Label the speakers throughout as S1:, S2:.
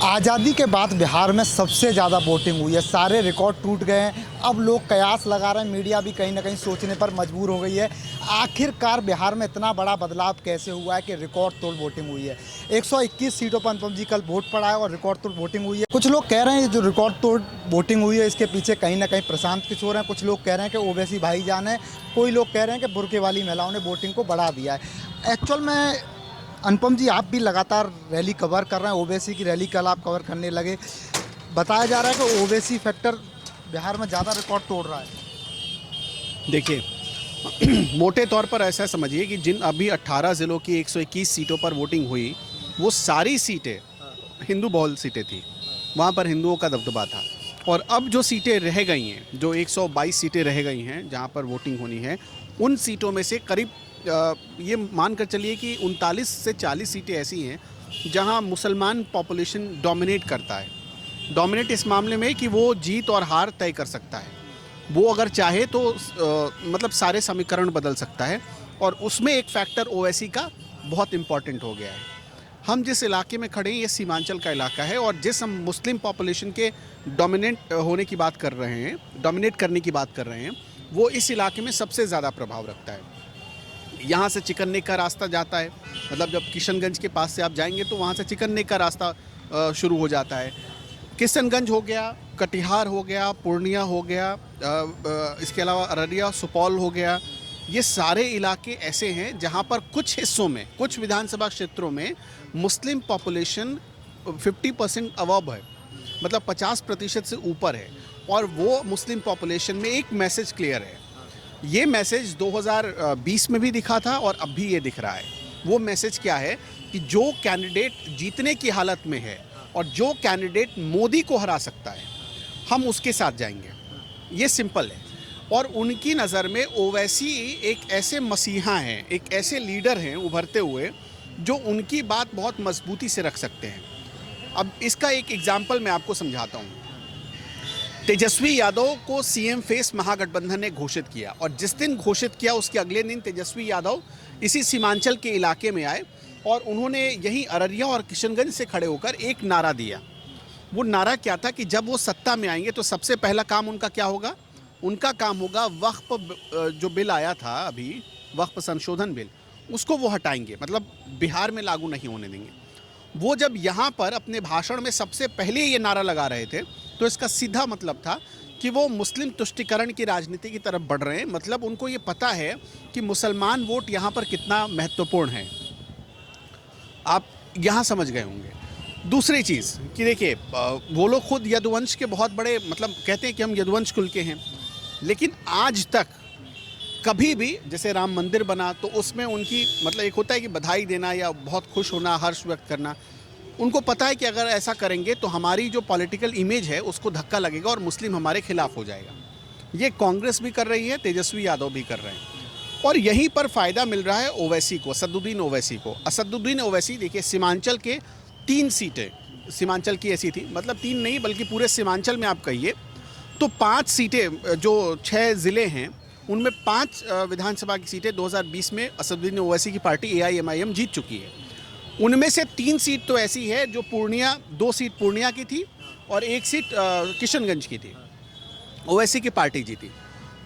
S1: आज़ादी के बाद बिहार में सबसे ज़्यादा वोटिंग हुई है, सारे रिकॉर्ड टूट गए हैं। अब लोग कयास लगा रहे हैं, मीडिया भी कहीं ना कहीं सोचने पर मजबूर हो गई है, आखिरकार बिहार में इतना बड़ा बदलाव कैसे हुआ है कि रिकॉर्ड तोड़ वोटिंग हुई है। 121 सीटों पर अनुपम जी कल वोट पड़ा है और रिकॉर्ड तोड़ वोटिंग हुई है। कुछ लोग कह रहे हैं जो रिकॉर्ड तोड़ वोटिंग हुई है इसके पीछे कहीं ना कहीं प्रशांत किशोर हैं, कुछ लोग कह रहे हैं कि ओवैसी भाईजान है, कोई लोग कह रहे हैं कि बुर्के वाली महिलाओं ने वोटिंग को बढ़ा दिया है। एक्चुअल में अनुपम जी आप भी लगातार रैली कवर कर रहे हैं, ओवैसी की रैली कल आप कवर करने लगे। बताया जा रहा है कि ओवैसी फैक्टर बिहार में ज़्यादा रिकॉर्ड तोड़ रहा है।
S2: देखिए मोटे तौर पर ऐसा समझिए कि जिन अभी 18 ज़िलों की 121 सीटों पर वोटिंग हुई, वो सारी सीटें हिंदू बहुल सीटें थी, वहाँ पर हिंदुओं का दबदबा था। और अब जो सीटें रह गई हैं, जो 122 सीटें रह गई हैं जहाँ पर वोटिंग होनी है, उन सीटों में से करीब ये मान कर चलिए कि 39 से 40 सीटें ऐसी हैं जहाँ मुसलमान पॉपुलेशन डोमिनेट करता है। डोमिनेट इस मामले में कि वो जीत और हार तय कर सकता है, वो अगर चाहे तो मतलब सारे समीकरण बदल सकता है। और उसमें एक फैक्टर ओवैसी का बहुत इम्पॉर्टेंट हो गया है। हम जिस इलाके में खड़े हैं ये सीमांचल का इलाका है, और जिस हम मुस्लिम पॉपुलेशन के डोमिनेट होने की बात कर रहे हैं, डोमिनेट करने की बात कर रहे हैं, वो इस इलाके में सबसे ज़्यादा प्रभाव रखता है। यहाँ से चिकन नेक का रास्ता जाता है, मतलब जब किशनगंज के पास से आप जाएंगे तो वहाँ से चिकन नेक का रास्ता शुरू हो जाता है। किशनगंज हो गया, कटिहार हो गया, पूर्णिया हो गया, इसके अलावा अररिया, सुपौल हो गया। ये सारे इलाके ऐसे हैं जहाँ पर कुछ हिस्सों में, कुछ विधानसभा क्षेत्रों में मुस्लिम पॉपुलेशन 50% अबव है, मतलब 50% से ऊपर है। और वो मुस्लिम पॉपुलेशन में एक मैसेज क्लियर है। ये मैसेज 2020 में भी दिखा था और अब भी ये दिख रहा है। वो मैसेज क्या है कि जो कैंडिडेट जीतने की हालत में है और जो कैंडिडेट मोदी को हरा सकता है, हम उसके साथ जाएंगे। ये सिंपल है। और उनकी नज़र में ओवैसी एक ऐसे मसीहा हैं, एक ऐसे लीडर हैं उभरते हुए, जो उनकी बात बहुत मजबूती से रख सकते हैं। अब इसका एक एग्जाम्पल मैं आपको समझाता हूँ। तेजस्वी यादव को सीएम फेस महागठबंधन ने घोषित किया, और जिस दिन घोषित किया उसके अगले दिन तेजस्वी यादव इसी सीमांचल के इलाके में आए और उन्होंने यहीं अररिया और किशनगंज से खड़े होकर एक नारा दिया। वो नारा क्या था कि जब वो सत्ता में आएंगे तो सबसे पहला काम उनका क्या होगा? उनका काम होगा वक्फ जो बिल आया था अभी, वक्फ संशोधन बिल, उसको वो हटाएंगे, मतलब बिहार में लागू नहीं होने देंगे। वो जब यहाँ पर अपने भाषण में सबसे पहले ये नारा लगा रहे थे, तो इसका सीधा मतलब था कि वो मुस्लिम तुष्टीकरण की राजनीति की तरफ बढ़ रहे हैं। मतलब उनको ये पता है कि मुसलमान वोट यहाँ पर कितना महत्वपूर्ण है। आप यहाँ समझ गए होंगे। दूसरी चीज़ कि देखिए, वो लोग खुद यदुवंश के बहुत बड़े, मतलब कहते हैं कि हम यदुवंश कुल के हैं, लेकिन आज तक कभी भी जैसे राम मंदिर बना तो उसमें उनकी, मतलब एक होता है कि बधाई देना या बहुत खुश होना, हर्ष व्यक्त करना, उनको पता है कि अगर ऐसा करेंगे तो हमारी जो पॉलिटिकल इमेज है उसको धक्का लगेगा और मुस्लिम हमारे खिलाफ हो जाएगा। ये कांग्रेस भी कर रही है, तेजस्वी यादव भी कर रहे हैं, और यहीं पर फ़ायदा मिल रहा है ओवैसी को, असदुद्दीन ओवैसी को। असदुद्दीन ओवैसी देखिए, सीमांचल के 3 सीटें सीमांचल की ऐसी थी, मतलब 3 नहीं बल्कि पूरे सीमांचल में आप कहिए तो 5 सीटें, जो 6 ज़िले हैं उनमें 5 विधानसभा की सीटें 2020 में असदुद्दीन ओवैसी की पार्टी AIMIM जीत चुकी है। उनमें से 3 सीट तो ऐसी है जो पूर्णिया, 2 सीट पूर्णिया की थी और 1 सीट किशनगंज की थी, ओवैसी की पार्टी जीती।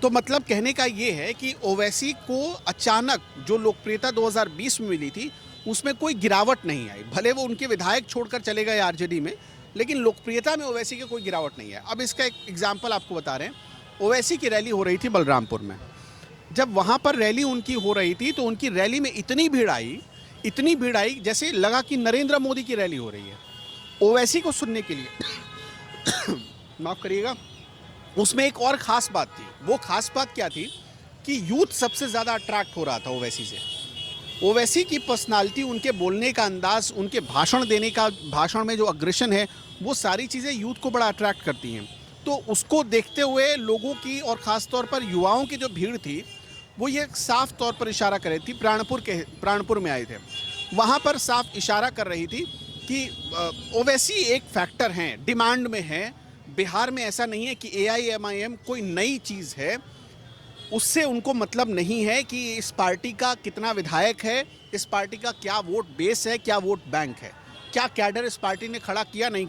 S2: तो मतलब कहने का ये है कि ओवैसी को अचानक जो लोकप्रियता 2020 में मिली थी उसमें कोई गिरावट नहीं आई। भले वो उनके विधायक छोड़कर चले गए RJD में, लेकिन लोकप्रियता में ओवैसी की कोई गिरावट नहीं है। अब इसका एक एग्जाम्पल आपको बता रहे हैं। ओवैसी की रैली हो रही थी बलरामपुर में। जब वहाँ पर रैली उनकी हो रही थी तो उनकी रैली में इतनी भीड़ आई जैसे लगा कि नरेंद्र मोदी की रैली हो रही है ओवैसी को सुनने के लिए। माफ़ करिएगा। उसमें एक और ख़ास बात थी। वो ख़ास बात क्या थी कि यूथ सबसे ज़्यादा अट्रैक्ट हो रहा था ओवैसी से। ओवैसी की पर्सनालिटी, उनके बोलने का अंदाज़, उनके भाषण देने का, भाषण में जो अग्रेशन है, वो सारी चीज़ें यूथ को बड़ा अट्रैक्ट करती हैं। तो उसको देखते हुए लोगों की, और ख़ास तौर पर युवाओं की जो भीड़ थी, वो ये साफ तौर पर इशारा कर रही थी। प्राणपुर में आए थे, वहाँ पर साफ इशारा कर रही थी कि ओवैसी एक फैक्टर हैं, डिमांड में है। बिहार में ऐसा नहीं है कि AIMIM कोई नई चीज़ है, उससे उनको मतलब नहीं है कि इस पार्टी का कितना विधायक है, इस पार्टी का क्या वोट बेस है, क्या वोट बैंक है। क्या कैडर इस पार्टी ने खड़ा किया, नहीं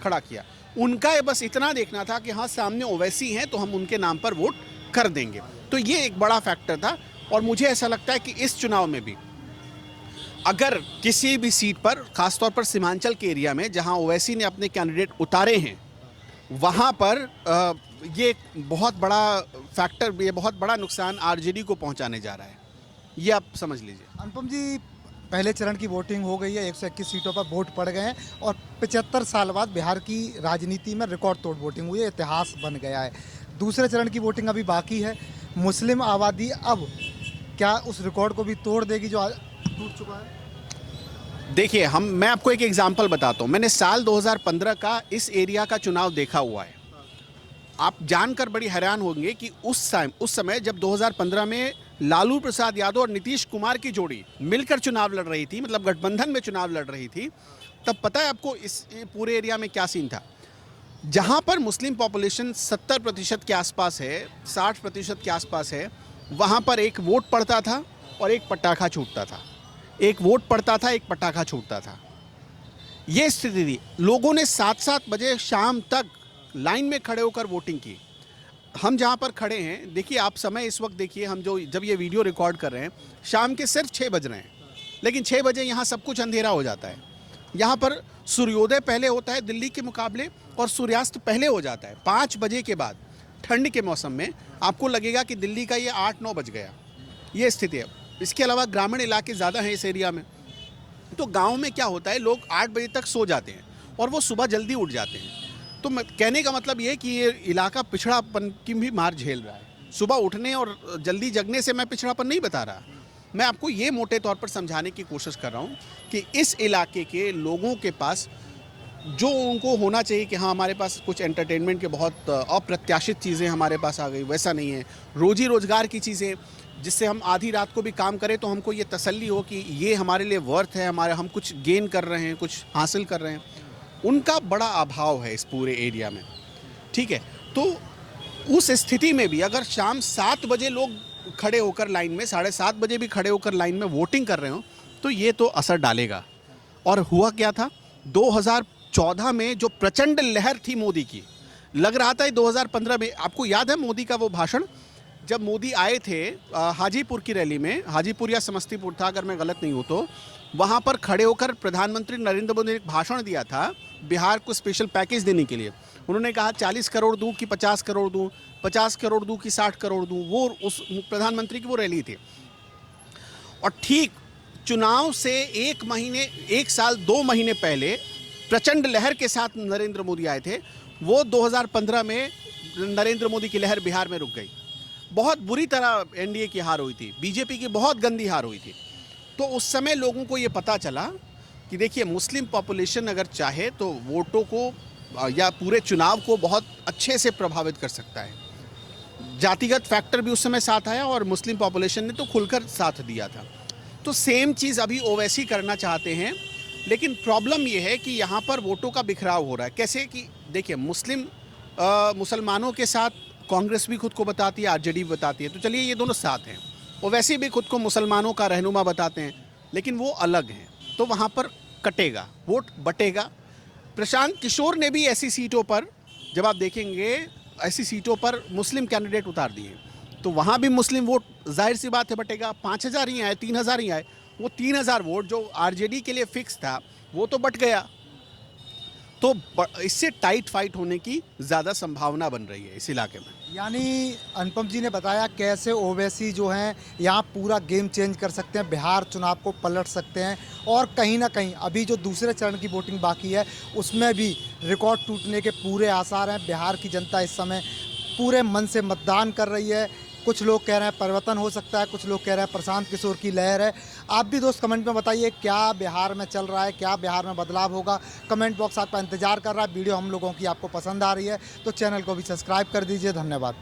S2: खड़ा किया। उनका ये बस इतना देखना था कि हाँ सामने ओवैसी हैं तो हम उनके नाम पर वोट कर देंगे। तो ये एक बड़ा फैक्टर था। और मुझे ऐसा लगता है कि इस चुनाव में भी अगर किसी भी सीट पर, खासतौर पर सीमांचल के एरिया में जहां ओवैसी ने अपने कैंडिडेट उतारे हैं, वहां पर ये बहुत बड़ा फैक्टर, ये बहुत बड़ा नुकसान आरजेडी को पहुंचाने जा रहा है। ये आप समझ लीजिए।
S1: अनुपम जी, पहले चरण की वोटिंग हो गई है, 121 सीटों पर वोट पड़ गए हैं और 75 साल बाद बिहार की राजनीति में रिकॉर्ड तोड़ वोटिंग हुई है, इतिहास बन गया है। दूसरे चरण की वोटिंग अभी बाकी है। मुस्लिम आबादी अब क्या उस रिकॉर्ड को भी तोड़ देगी जो टूट चुका है?
S2: देखिए, मैं आपको एक एग्जांपल बताता हूँ। मैंने साल 2015 का इस एरिया का चुनाव देखा हुआ है। आप जानकर बड़ी हैरान होंगे कि उस समय जब 2015 में लालू प्रसाद यादव और नीतीश कुमार की जोड़ी मिलकर चुनाव लड़ रही थी, मतलब गठबंधन में चुनाव लड़ रही थी, तब पता है आपको इस पूरे एरिया में क्या सीन था? जहां पर मुस्लिम पॉपुलेशन 70% के आसपास है, 60% के आसपास है, वहां पर एक वोट पड़ता था और एक पटाखा छूटता था। एक वोट पड़ता था, एक पटाखा छूटता था। ये स्थिति थी। लोगों ने 7-7 बजे शाम तक लाइन में खड़े होकर वोटिंग की। हम जहाँ पर खड़े हैं, देखिए आप समय इस वक्त देखिए, हम जब ये वीडियो रिकॉर्ड कर रहे हैं, शाम के सिर्फ 6 बज रहे हैं, लेकिन 6 बजे यहाँ सब कुछ अंधेरा हो जाता है। यहाँ पर सूर्योदय पहले होता है दिल्ली के मुकाबले और सूर्यास्त पहले हो जाता है। 5 बजे के बाद ठंड के मौसम में आपको लगेगा कि दिल्ली का ये 8-9 बज गया। ये स्थिति है। इसके अलावा ग्रामीण इलाके ज़्यादा हैं इस एरिया में, तो गाँव में क्या होता है, लोग 8 बजे तक सो जाते हैं और वो सुबह जल्दी उठ जाते हैं। तो कहने का मतलब ये कि ये इलाका पिछड़ापन की भी मार झेल रहा है। सुबह उठने और जल्दी जगने से मैं पिछड़ापन नहीं बता रहा, मैं आपको ये मोटे तौर पर समझाने की कोशिश कर रहा हूँ कि इस इलाके के लोगों के पास जो उनको होना चाहिए कि हाँ हमारे पास कुछ एंटरटेनमेंट के बहुत अप्रत्याशित चीज़ें हमारे पास आ गई, वैसा नहीं है। रोजी रोजगार की चीज़ें जिससे हम आधी रात को भी काम करें तो हमको ये तसल्ली हो कि ये हमारे लिए वर्थ है, हम कुछ गेन कर रहे हैं, कुछ हासिल कर रहे हैं, उनका बड़ा अभाव है इस पूरे एरिया में। ठीक है, तो उस स्थिति में भी अगर शाम 7 बजे लोग खड़े होकर लाइन में, 7:30 बजे भी खड़े होकर लाइन में वोटिंग कर रहे हो, तो ये तो असर डालेगा। और हुआ क्या था, 2014 में जो प्रचंड लहर थी मोदी की, लग रहा था 2015 में, आपको याद है मोदी का वो भाषण, जब मोदी आए थे हाजीपुर की रैली में, हाजीपुर या समस्तीपुर था अगर मैं गलत नहीं हूँ तो, वहाँ पर खड़े होकर प्रधानमंत्री नरेंद्र मोदी ने एक भाषण दिया था बिहार को स्पेशल पैकेज देने के लिए। उन्होंने कहा 40 करोड़ दूँ कि 50 करोड़ दूँ, 50 करोड़ दूँ कि 60 करोड़ दूँ, वो उस प्रधानमंत्री की वो रैली थी। और ठीक चुनाव से 1 साल 2 महीने पहले प्रचंड लहर के साथ नरेंद्र मोदी आए थे। वो 2015 में नरेंद्र मोदी की लहर बिहार में रुक गई। बहुत बुरी तरह एनडीए की हार हुई थी, बीजेपी की बहुत गंदी हार हुई थी। तो उस समय लोगों को ये पता चला कि देखिए मुस्लिम पॉपुलेशन अगर चाहे तो वोटों को या पूरे चुनाव को बहुत अच्छे से प्रभावित कर सकता है। जातिगत फैक्टर भी उस समय साथ आया और मुस्लिम पॉपुलेशन ने तो खुलकर साथ दिया था। तो सेम चीज़ अभी ओवैसी करना चाहते हैं, लेकिन प्रॉब्लम ये है कि यहाँ पर वोटों का बिखराव हो रहा है। कैसे कि देखिए मुसलमानों के साथ कांग्रेस भी खुद को बताती है, आरजेडी भी बताती है, तो चलिए ये दोनों साथ हैं। ओवैसी भी खुद को मुसलमानों का रहनुमा बताते हैं, लेकिन वो अलग हैं। तो वहाँ पर कटेगा, वोट बटेगा। प्रशांत किशोर ने भी ऐसी सीटों पर, जब आप देखेंगे ऐसी सीटों पर मुस्लिम कैंडिडेट उतार दिए, तो वहाँ भी मुस्लिम वोट जाहिर सी बात है बटेगा। 5,000 ही आए, 3,000 ही आए, वो 3,000 वोट जो आरजेडी के लिए फिक्स था वो तो बट गया। तो इससे टाइट फाइट होने की ज़्यादा संभावना बन रही है इस इलाके में।
S1: यानी अनुपम जी ने बताया कैसे ओवैसी जो हैं यहाँ पूरा गेम चेंज कर सकते हैं, बिहार चुनाव को पलट सकते हैं। और कहीं ना कहीं अभी जो दूसरे चरण की वोटिंग बाकी है उसमें भी रिकॉर्ड टूटने के पूरे आसार हैं। बिहार की जनता इस समय पूरे मन से मतदान कर रही है। कुछ लोग कह रहे हैं परिवर्तन हो सकता है, कुछ लोग कह रहे हैं प्रशांत किशोर की लहर है। आप भी दोस्त कमेंट में बताइए क्या बिहार में चल रहा है, क्या बिहार में बदलाव होगा। कमेंट बॉक्स आपका इंतजार कर रहा है। वीडियो हम लोगों की आपको पसंद आ रही है तो चैनल को भी सब्सक्राइब कर दीजिए। धन्यवाद।